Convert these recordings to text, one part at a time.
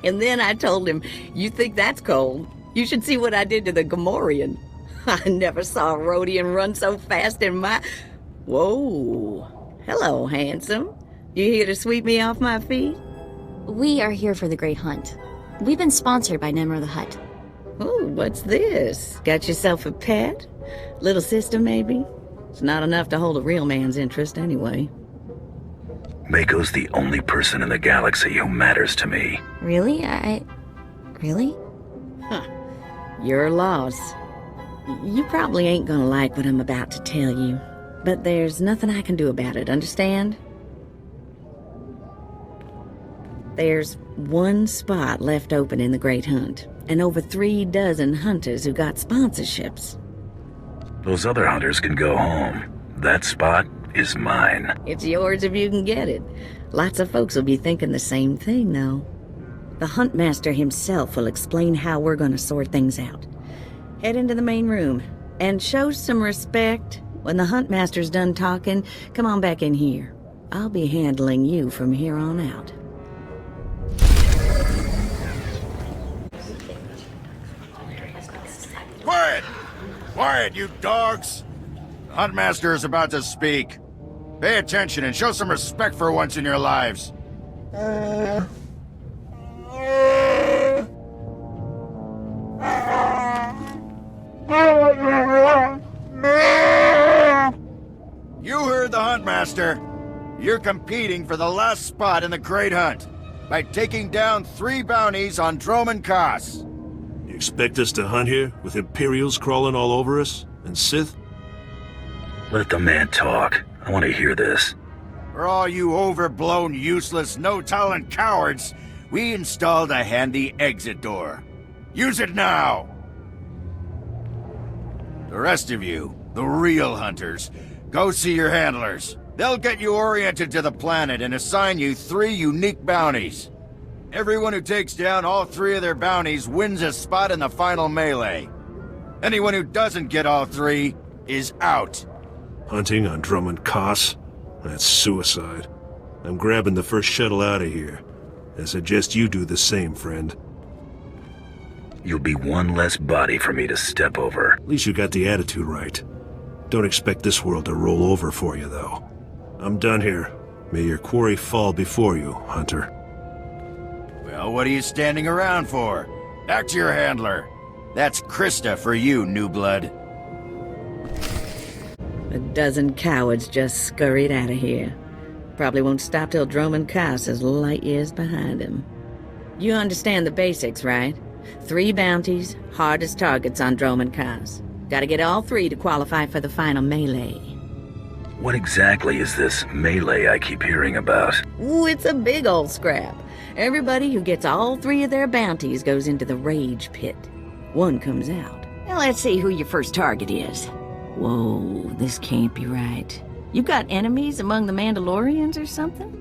And then I told him, you think that's cold? You should see what I did to the Gamorrean. I never saw a Rhodian run so fast in my... Whoa. Hello, handsome. You here to sweep me off my feet? We are here for the Great Hunt. We've been sponsored by Nemro the Hutt. Oh, what's this? Got yourself a pet? Little sister, maybe? It's not enough to hold a real man's interest, anyway. Mako's the only person in the galaxy who matters to me. Really? Really? Huh. Your loss. You probably ain't gonna like what I'm about to tell you, but there's nothing I can do about it, understand? There's one spot left open in the Great Hunt, and over 3 dozen hunters who got sponsorships. Those other hunters can go home. That spot is mine. It's yours if you can get it. Lots of folks will be thinking the same thing, though. The Huntmaster himself will explain how we're gonna sort things out. Head into the main room, and show some respect. When the Huntmaster's done talking, come on back in here. I'll be handling you from here on out. Quiet! Quiet, you dogs! The Huntmaster is about to speak. Pay attention and show some respect for once in your lives. You heard the Huntmaster. You're competing for the last spot in the Great Hunt by taking down 3 bounties on Dromund Kaas. You expect us to hunt here with Imperials crawling all over us? And Sith? Let the man talk. I want to hear this. For all you overblown, useless, no-talent cowards, we installed a handy exit door. Use it now! The rest of you, the real hunters, go see your handlers. They'll get you oriented to the planet and assign you 3 unique bounties. Everyone who takes down all 3 of their bounties wins a spot in the final melee. Anyone who doesn't get all 3 is out. Hunting on Dromund Kaas? That's suicide. I'm grabbing the first shuttle out of here. I suggest you do the same, friend. You'll be one less body for me to step over. At least you got the attitude right. Don't expect this world to roll over for you, though. I'm done here. May your quarry fall before you, Hunter. Well, what are you standing around for? Back to your handler. That's Krista for you, new blood. A dozen cowards just scurried out of here. Probably won't stop till Dromund Kaas is light years behind him. You understand the basics, right? 3 bounties, hardest targets on Dromund Kaas. Gotta get all 3 to qualify for the final melee. What exactly is this melee I keep hearing about? Ooh, it's a big old scrap. Everybody who gets all 3 of their bounties goes into the rage pit. One comes out. Now let's see who your first target is. Whoa, this can't be right. You got enemies among the Mandalorians or something?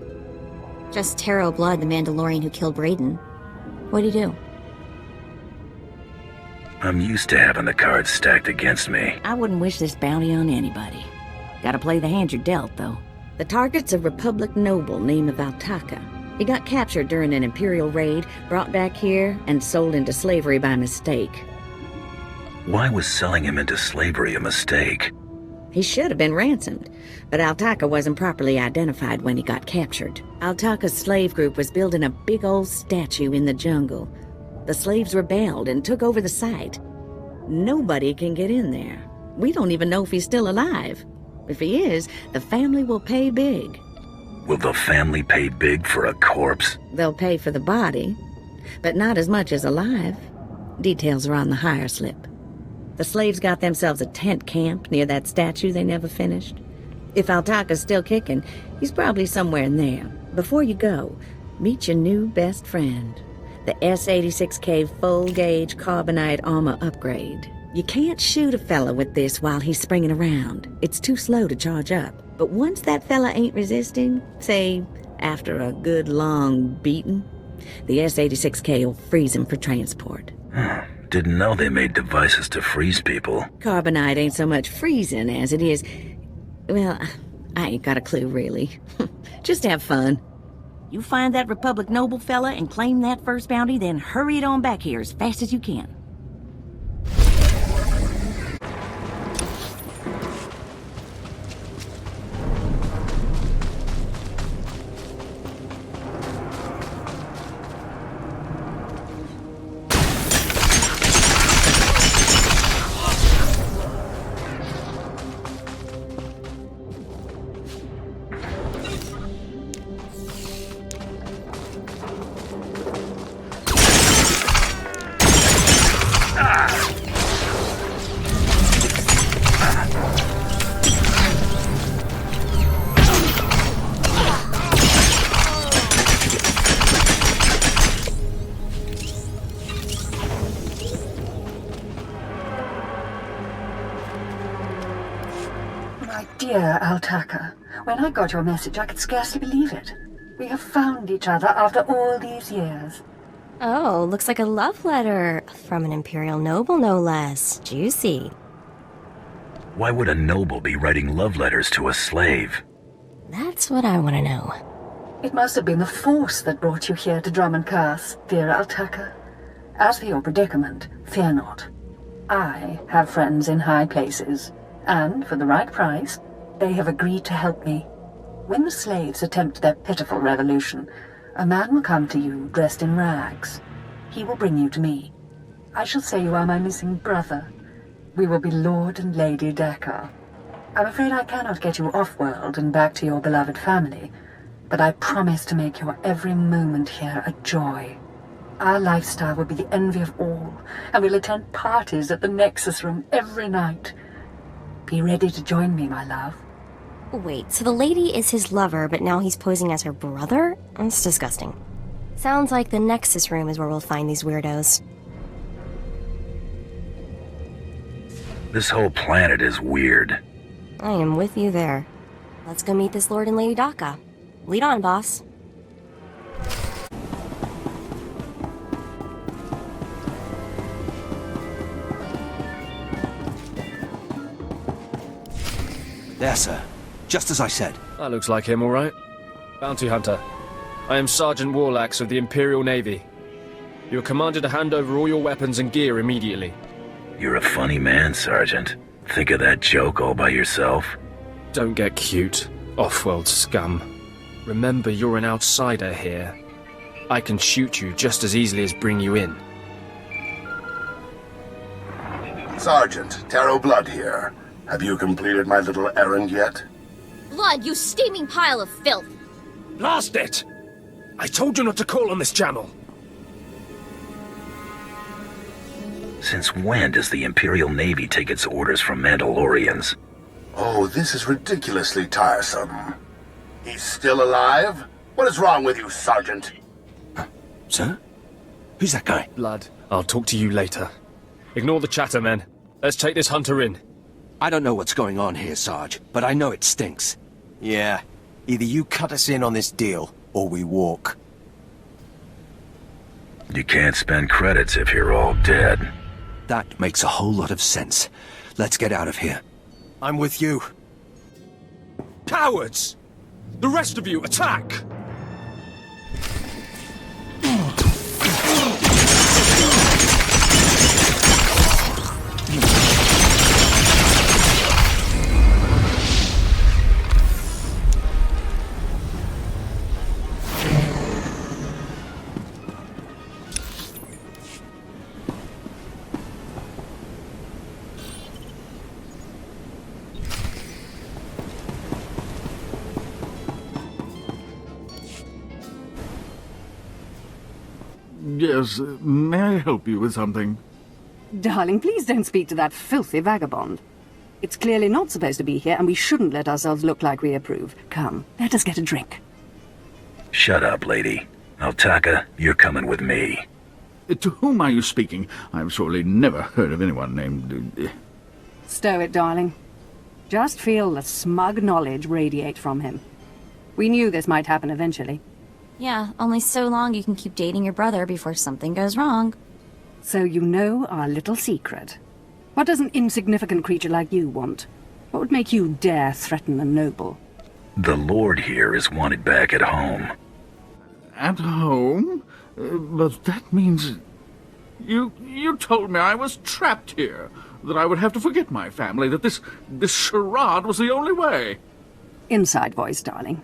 Just Taro Blood, the Mandalorian who killed Brayden. What'd he do? I'm used to having the cards stacked against me. I wouldn't wish this bounty on anybody. Gotta play the hand you're dealt, though. The target's a Republic noble named Valtaka. He got captured during an Imperial raid, brought back here, and sold into slavery by mistake. Why was selling him into slavery a mistake? He should have been ransomed, but Altaka wasn't properly identified when he got captured. Altaka's slave group was building a big old statue in the jungle. The slaves rebelled and took over the site. Nobody can get in there. We don't even know if he's still alive. If he is, the family will pay big. Will the family pay big for a corpse? They'll pay for the body, but not as much as alive. Details are on the hire slip. The slaves got themselves a tent camp near that statue they never finished. If Altaka's still kicking, he's probably somewhere in there. Before you go, meet your new best friend, the S-86K full-gauge carbonite armor upgrade. You can't shoot a fella with this while he's springing around. It's too slow to charge up. But once that fella ain't resisting, say, after a good long beating, the S-86K will freeze him for transport. Didn't know they made devices to freeze people. Carbonite ain't so much freezing as it is... Well, I ain't got a clue, really. Just have fun. You find that Republic noble fella and claim that first bounty, then hurry it on back here as fast as you can. Dear Altaka, when I got your message, I could scarcely believe it. We have found each other after all these years. Oh, looks like a love letter. From an Imperial noble, no less. Juicy. Why would a noble be writing love letters to a slave? That's what I want to know. It must have been the Force that brought you here to Dromund Kaas, dear Altaka. As for your predicament, fear not. I have friends in high places, and for the right price, they have agreed to help me. When the slaves attempt their pitiful revolution, a man will come to you dressed in rags. He will bring you to me. I shall say you are my missing brother. We will be Lord and Lady Dakar. I'm afraid I cannot get you off-world and back to your beloved family, but I promise to make your every moment here a joy. Our lifestyle will be the envy of all, and we'll attend parties at the Nexus Room every night. Be ready to join me, my love. Wait, so the lady is his lover, but now he's posing as her brother? That's disgusting. Sounds like the Nexus Room is where we'll find these weirdos. This whole planet is weird. I am with you there. Let's go meet this Lord and Lady Daka. Lead on, boss. There, sir. Just as I said. That looks like him, all right. Bounty Hunter. I am Sergeant Warlax of the Imperial Navy. You are commanded to hand over all your weapons and gear immediately. You're a funny man, Sergeant. Think of that joke all by yourself? Don't get cute, off-world scum. Remember, you're an outsider here. I can shoot you just as easily as bring you in. Sergeant, Taro Blood here. Have you completed my little errand yet? Blood, you steaming pile of filth! Blast it! I told you not to call on this channel! Since when does the Imperial Navy take its orders from Mandalorians? Oh, this is ridiculously tiresome. He's still alive? What is wrong with you, Sergeant? Sir? Who's that guy? Blood, I'll talk to you later. Ignore the chatter, men. Let's take this hunter in. I don't know what's going on here, Sarge, but I know it stinks. Yeah. Either you cut us in on this deal, or we walk. You can't spend credits if you're all dead. That makes a whole lot of sense. Let's get out of here. I'm with you. Cowards! The rest of you, attack! Yes, may I help you with something? Darling, please don't speak to that filthy vagabond. It's clearly not supposed to be here, and we shouldn't let ourselves look like we approve. Come, let us get a drink. Shut up, lady. Altaka, you're coming with me. To whom are you speaking? I've surely never heard of anyone named... Stow it, darling. Just feel the smug knowledge radiate from him. We knew this might happen eventually. Yeah, only so long you can keep dating your brother before something goes wrong. So you know our little secret. What does an insignificant creature like you want? What would make you dare threaten a noble? The Lord here is wanted back at home. At home? But that means... You told me I was trapped here, that I would have to forget my family, that this charade was the only way. Inside voice, darling.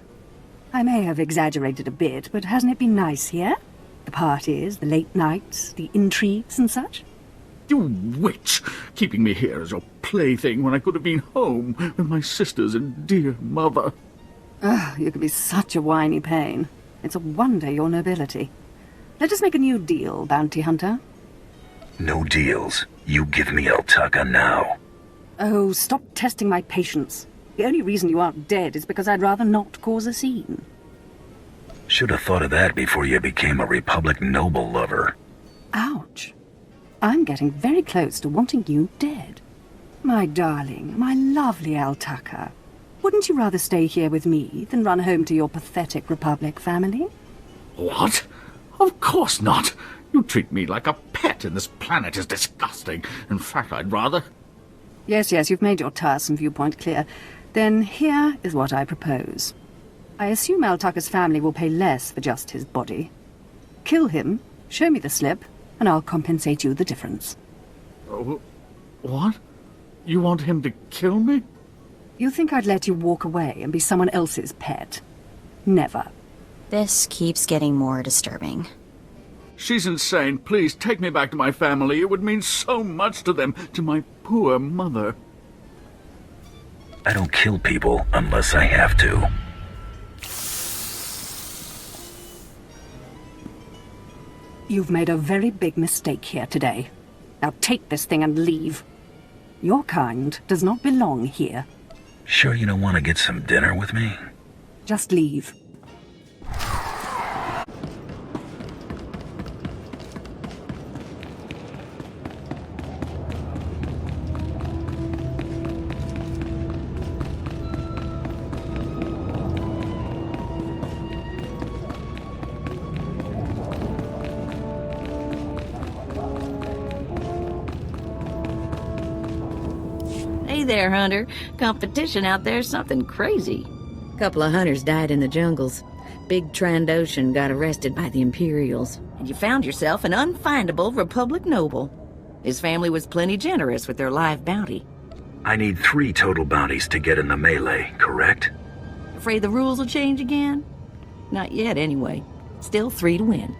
I may have exaggerated a bit, but hasn't it been nice here? The parties, the late nights, the intrigues and such? You witch! Keeping me here as your plaything when I could have been home with my sisters and dear mother. Oh, you can be such a whiny pain. It's a wonder your nobility. Let us make a new deal, bounty hunter. No deals. You give me Altaka now. Oh, stop testing my patience. The only reason you aren't dead is because I'd rather not cause a scene. Should have thought of that before you became a Republic noble lover. Ouch. I'm getting very close to wanting you dead. My darling, my lovely Altaka. Wouldn't you rather stay here with me than run home to your pathetic Republic family? What? Of course not. You treat me like a pet, and this planet is disgusting. In fact, I'd rather... Yes, you've made your tiresome viewpoint clear. Then here is what I propose. I assume Altaka's family will pay less for just his body. Kill him, show me the slip, and I'll compensate you the difference. What? You want him to kill me? You think I'd let you walk away and be someone else's pet? Never. This keeps getting more disturbing. She's insane. Please, take me back to my family. It would mean so much to them, to my poor mother. I don't kill people unless I have to. You've made a very big mistake here today. Now take this thing and leave. Your kind does not belong here. Sure you don't want to get some dinner with me? Just leave. Hey there, Hunter. Competition out there's something crazy. Couple of hunters died in the jungles. Big Trandoshan got arrested by the Imperials, and you found yourself an unfindable Republic noble. His family was plenty generous with their live bounty. I need 3 total bounties to get in the melee, correct? Afraid the rules will change again? Not yet, anyway. Still 3 to win.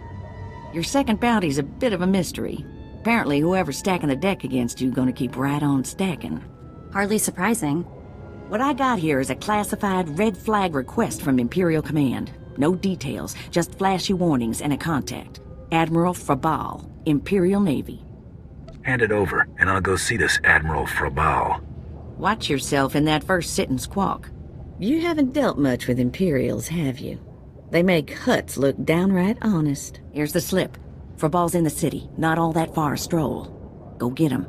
Your second bounty's a bit of a mystery. Apparently whoever's stacking the deck against you gonna keep right on stacking. Hardly surprising. What I got here is a classified red flag request from Imperial Command. No details, just flashy warnings and a contact. Admiral Frabal, Imperial Navy. Hand it over, and I'll go see this Admiral Frabal. Watch yourself in that first sit and squawk. You haven't dealt much with Imperials, have you? They make huts look downright honest. Here's the slip. Frabal's in the city, not all that far a stroll. Go get him.